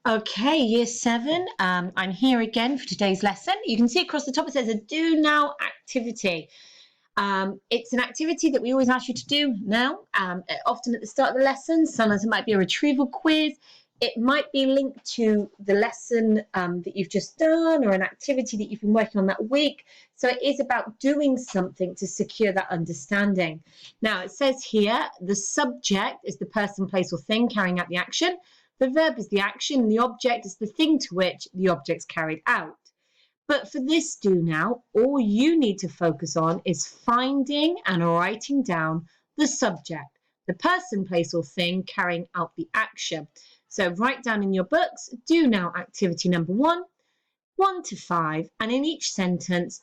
Okay, year 7, I'm here again for today's lesson. You can see across the top it says a do now activity. It's an activity that we always ask you to do now, often at the start of the lesson. Sometimes it might be a retrieval quiz. It might be linked to the lesson that you've just done or an activity that you've been working on that week. So it is about doing something to secure that understanding. Now, it says here, the subject is the person, place, or thing carrying out the action. The verb is the action, and the object is the thing to which the object's carried out. But for this do now, all you need to focus on is finding and writing down the subject, the person, place, or thing carrying out the action. So write down in your books, do now activity number 1, 1 to 5, and in each sentence,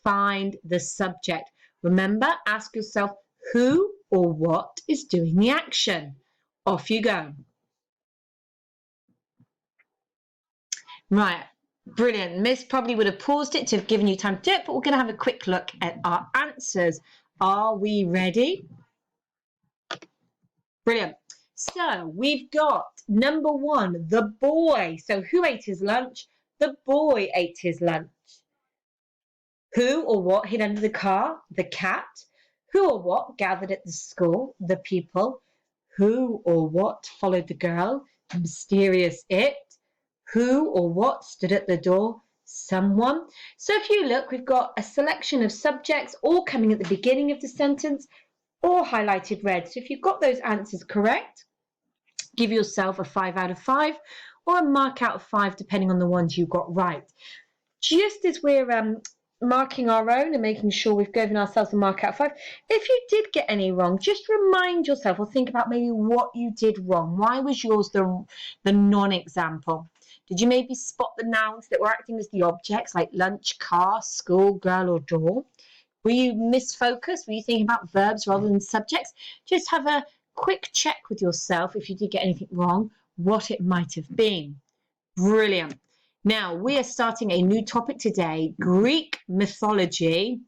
find the subject. Remember, ask yourself who or what is doing the action. Off you go. Right, brilliant. Miss probably would have paused it to have given you time to do it, but we're going to have a quick look at our answers. Are we ready? Brilliant. So we've got number 1, the boy. So who ate his lunch? The boy ate his lunch. Who or what hid under the car? The cat. Who or what gathered at the school? The people. Who or what followed the girl? The mysterious it. Who or what stood at the door? Someone. So if you look, we've got a selection of subjects all coming at the beginning of the sentence or highlighted red. So if you've got those answers correct, give yourself a 5 out of 5 or a mark out of 5 depending on the ones you got right. Just as we're marking our own and making sure we've given ourselves a mark out of 5, if you did get any wrong, just remind yourself or think about maybe what you did wrong. Why was yours the non-example? Did you maybe spot the nouns that were acting as the objects, like lunch, car, school, girl, or door? Were you misfocused? Were you thinking about verbs rather than subjects? Just have a quick check with yourself if you did get anything wrong, what it might have been. Brilliant. Now, we are starting a new topic today, Greek mythology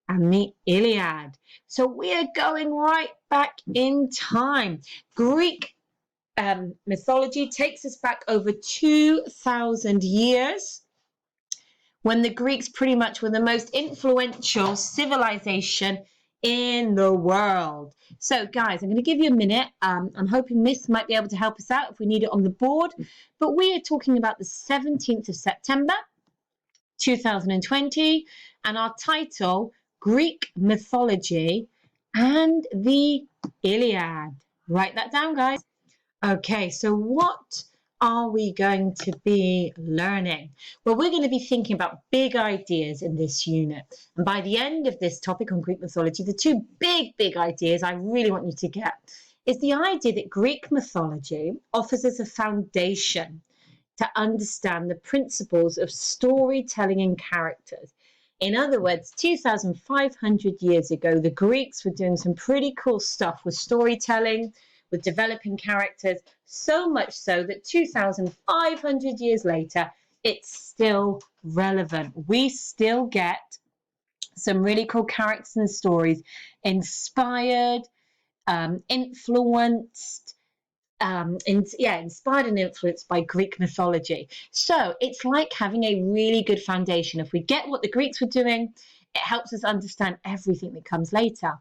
and the Iliad. So we are going right back in time. Greek mythology takes us back over 2,000 years when the Greeks pretty much were the most influential civilization in the world. So guys, I'm going to give you a minute. I'm hoping Miss might be able to help us out if we need it on the board. But we are talking about the 17th of September, 2020, and our title, Greek mythology and the Iliad. Write that down, guys. Okay, so what are we going to be learning? Well, we're going to be thinking about big ideas in this unit. And by the end of this topic on Greek mythology, the two big ideas I really want you to get is the idea that Greek mythology offers us a foundation to understand the principles of storytelling and characters. In other words, 2,500 years ago, the Greeks were doing some pretty cool stuff with storytelling, with developing characters, so much so that 2,500 years later, it's still relevant. We still get some really cool characters and stories inspired, influenced, inspired and influenced by Greek mythology. So it's like having a really good foundation. If we get what the Greeks were doing, it helps us understand everything that comes later.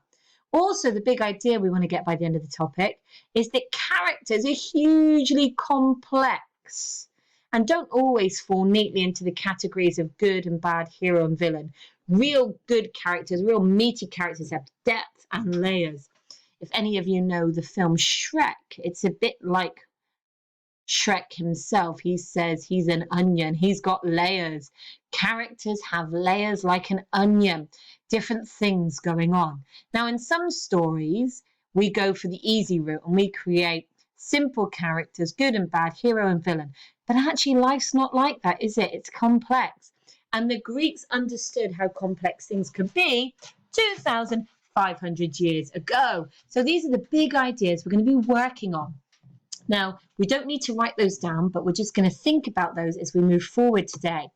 Also, the big idea we want to get by the end of the topic is that characters are hugely complex and don't always fall neatly into the categories of good and bad, hero and villain. Real good characters, real meaty characters have depth and layers. If any of you know the film Shrek, it's a bit like Shrek himself. He says he's an onion. He's got layers. Characters have layers like an onion, different things going on. Now, in some stories, we go for the easy route and we create simple characters, good and bad, hero and villain. But actually, life's not like that, is it? It's complex. And the Greeks understood how complex things could be 2,500 years ago. So these are the big ideas we're going to be working on. Now, we don't need to write those down, but we're just going to think about those as we move forward today.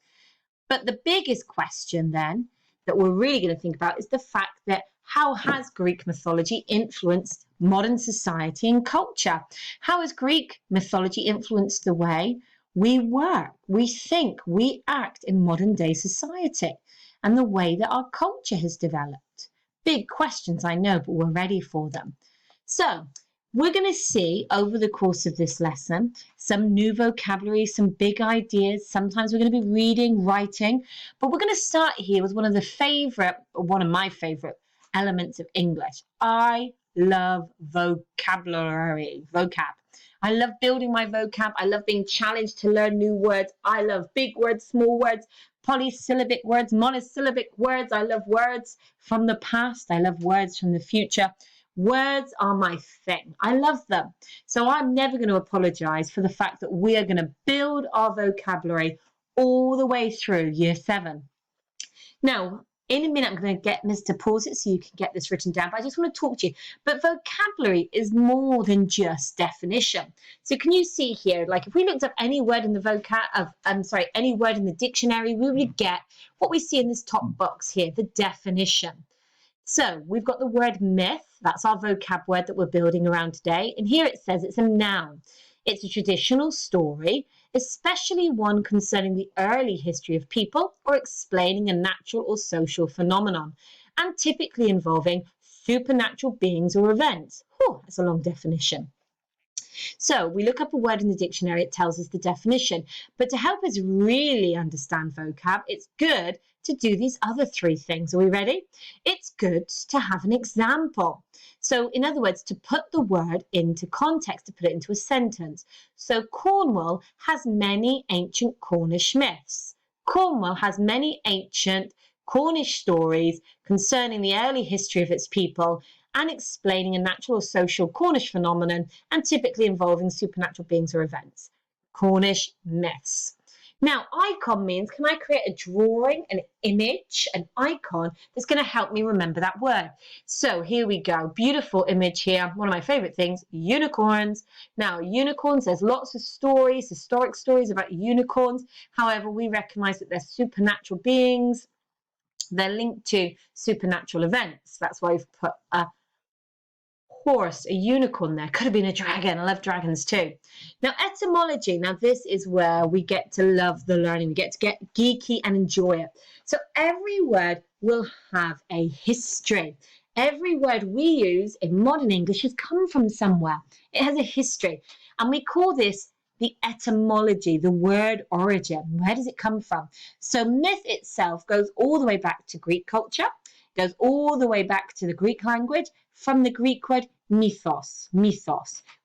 But the biggest question then that we're really going to think about is the fact that how has Greek mythology influenced modern society and culture? How has Greek mythology influenced the way we work, we think, we act in modern day society and the way that our culture has developed? Big questions, I know, but we're ready for them. So we're going to see over the course of this lesson some new vocabulary, some big ideas. Sometimes we're going to be reading, writing, but we're going to start here with one of my favorite elements of English. I love vocabulary, vocab. I love building my vocab. I love being challenged to learn new words. I love big words, small words, polysyllabic words, monosyllabic words. I love words from the past. I love words from the future. Words are my thing. I love them. So I'm never going to apologize for the fact that we are going to build our vocabulary all the way through year 7. Now, in a minute, I'm going to get Miss to pause it so you can get this written down, but I just want to talk to you. But vocabulary is more than just definition. So can you see here, like if we looked up any word in the any word in the dictionary, we would get what we see in this top box here, the definition. So we've got the word myth. That's our vocab word that we're building around today. And here it says it's a noun. It's a traditional story, especially one concerning the early history of people or explaining a natural or social phenomenon, and typically involving supernatural beings or events. Whew, that's a long definition. So we look up a word in the dictionary, it tells us the definition. But to help us really understand vocab, it's good to do these other 3 things. Are we ready? It's good to have an example. So in other words, to put the word into context, to put it into a sentence. So Cornwall has many ancient Cornish myths. Cornwall has many ancient Cornish stories concerning the early history of its people and explaining a natural or social Cornish phenomenon and typically involving supernatural beings or events. Cornish myths. Now, icon means, can I create a drawing, an image, an icon that's going to help me remember that word? So here we go. Beautiful image here. One of my favorite things, unicorns. Now, unicorns, there's lots of stories, historic stories about unicorns. However, we recognize that they're supernatural beings. They're linked to supernatural events. That's why we've put a horse, a unicorn there. Could have been a dragon. I love dragons too. Now, etymology. Now, this is where we get to love the learning. We get to get geeky and enjoy it. So every word will have a history. Every word we use in modern English has come from somewhere. It has a history. And we call this the etymology, the word origin. Where does it come from? So myth itself goes all the way back to Greek culture, goes all the way back to the Greek language, from the Greek word mythos,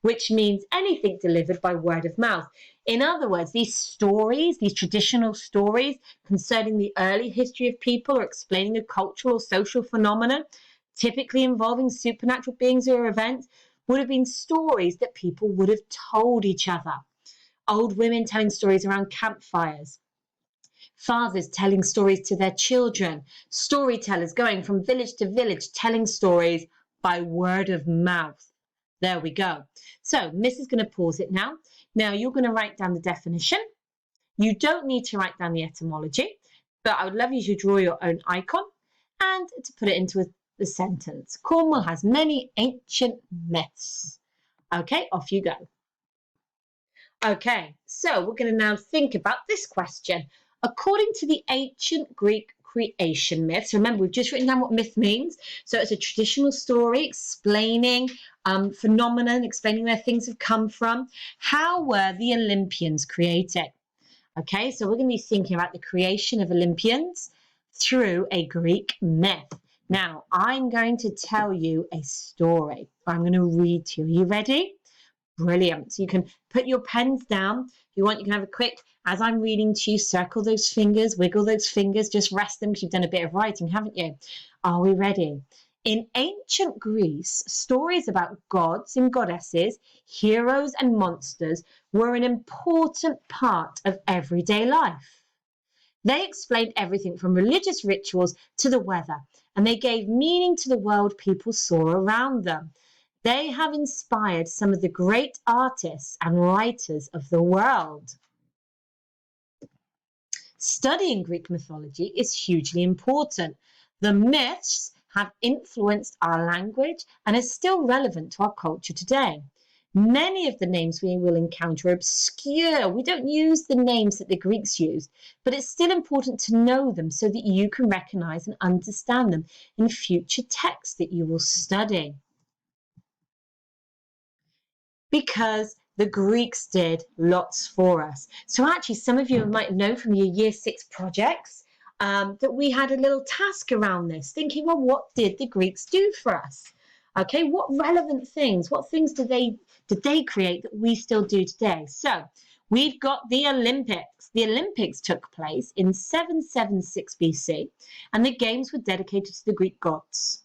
which means anything delivered by word of mouth. In other words, these stories, these traditional stories concerning the early history of people or explaining a cultural or social phenomenon, typically involving supernatural beings or events, would have been stories that people would have told each other. Old women telling stories around campfires. Fathers telling stories to their children. Storytellers going from village to village telling stories by word of mouth. There we go. So Miss is going to pause it now. Now you're going to write down the definition. You don't need to write down the etymology, but I would love you to draw your own icon and to put it into the sentence. Cornwall has many ancient myths. Okay, off you go. Okay, so we're going to now think about this question. According to the ancient Greek creation myths, remember we've just written down what myth means. So it's a traditional story explaining phenomenon, explaining where things have come from. How were the Olympians created? Okay, so we're going to be thinking about the creation of Olympians through a Greek myth. Now, I'm going to tell you a story. I'm going to read to you. Are you ready? Brilliant. So you can put your pens down. If you want, you can have a quick, as I'm reading to you, circle those fingers, wiggle those fingers, just rest them because you've done a bit of writing, haven't you? Are we ready? In ancient Greece, stories about gods and goddesses, heroes and monsters were an important part of everyday life. They explained everything from religious rituals to the weather, and they gave meaning to the world people saw around them. They have inspired some of the great artists and writers of the world. Studying Greek mythology is hugely important. The myths have influenced our language and are still relevant to our culture today. Many of the names we will encounter are obscure. We don't use the names that the Greeks used, but it's still important to know them so that you can recognize and understand them in future texts that you will study. Because the Greeks did lots for us. So actually, some of you might have known from your Year 6 projects that we had a little task around this, thinking, well, what did the Greeks do for us? Okay, what relevant things, what things did they create that we still do today? So we've got the Olympics. The Olympics took place in 776 BC, and the games were dedicated to the Greek gods.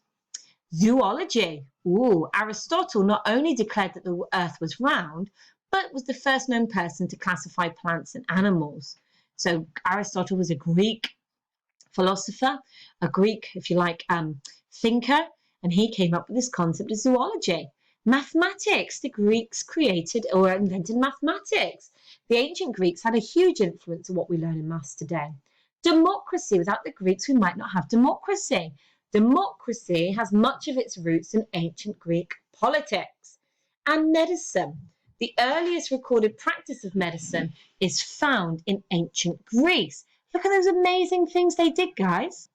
Zoology. Ooh, Aristotle not only declared that the earth was round, but was the first known person to classify plants and animals. So Aristotle was a Greek philosopher, a Greek, if you like, thinker, and he came up with this concept of zoology. Mathematics. The Greeks created or invented mathematics. The ancient Greeks had a huge influence on what we learn in maths today. Democracy. Without the Greeks, we might not have democracy. Democracy has much of its roots in ancient Greek politics. And medicine. The earliest recorded practice of medicine is found in ancient Greece. Look at those amazing things they did, guys.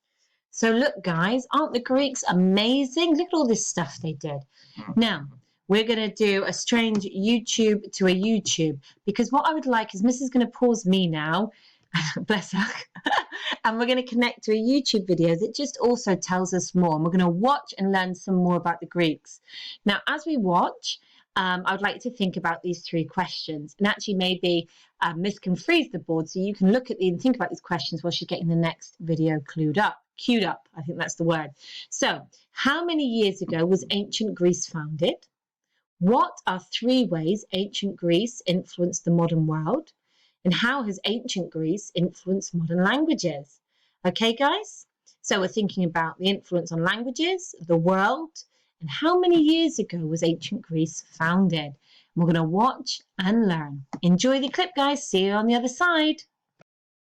So look, guys, aren't the Greeks amazing? Look at all this stuff they did. Now, we're going to do a strange YouTube to a YouTube, because what I would like is Miss is going to pause me now, bless her, and we're going to connect to a YouTube video that just also tells us more. And we're going to watch and learn some more about the Greeks. Now, as we watch, I would like to think about these 3 questions, and actually maybe Miss can freeze the board so you can look at these and think about these questions while she's getting the next video queued up. I think that's the word. So, how many years ago was ancient Greece founded? What are 3 ways ancient Greece influenced the modern world? And how has ancient Greece influenced modern languages? Okay, guys? So we're thinking about the influence on languages, the world, and how many years ago was ancient Greece founded? And we're going to watch and learn. Enjoy the clip, guys. See you on the other side.